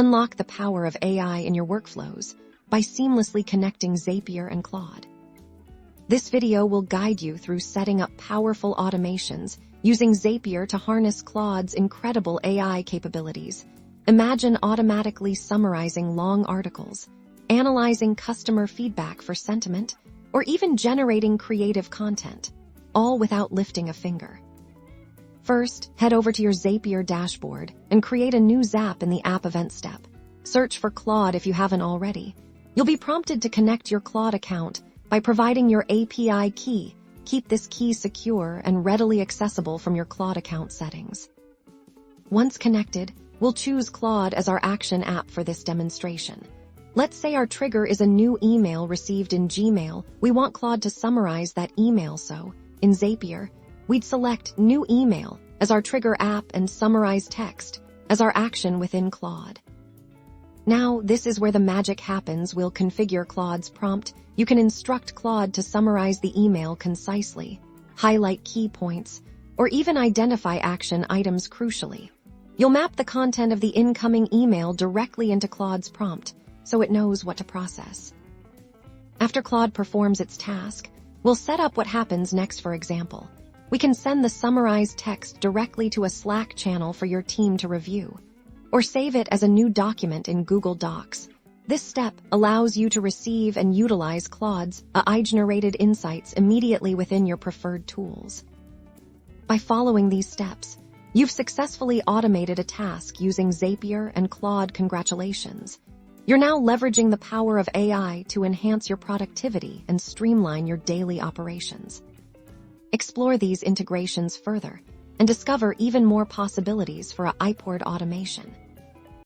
Unlock the power of AI in your workflows by seamlessly connecting Zapier and Claude. This video will guide you through setting up powerful automations using Zapier to harness Claude's incredible AI capabilities. Imagine automatically summarizing long articles, analyzing customer feedback for sentiment, or even generating creative content, all without lifting a finger. First, head over to your Zapier dashboard and create a new Zap in the App Event step. Search for Claude if you haven't already. You'll be prompted to connect your Claude account by providing your API key. Keep this key secure and readily accessible from your Claude account settings. Once connected, we'll choose Claude as our action app for this demonstration. Let's say our trigger is a new email received in Gmail. We want Claude to summarize that email, so in Zapier, we'd select New Email as our trigger app and Summarize Text as our action within Claude. Now, this is where the magic happens. We'll configure Claude's prompt. You can instruct Claude to summarize the email concisely, highlight key points, or even identify action items crucially. You'll map the content of the incoming email directly into Claude's prompt, so it knows what to process. After Claude performs its task, we'll set up what happens next. For example, we can send the summarized text directly to a Slack channel for your team to review, or save it as a new document in Google Docs. This step allows you to receive and utilize Claude's AI-generated insights immediately within your preferred tools. By following these steps, you've successfully automated a task using Zapier and Claude. Congratulations! You're now leveraging the power of AI to enhance your productivity and streamline your daily operations. Explore these integrations further and discover even more possibilities for a iPort automation.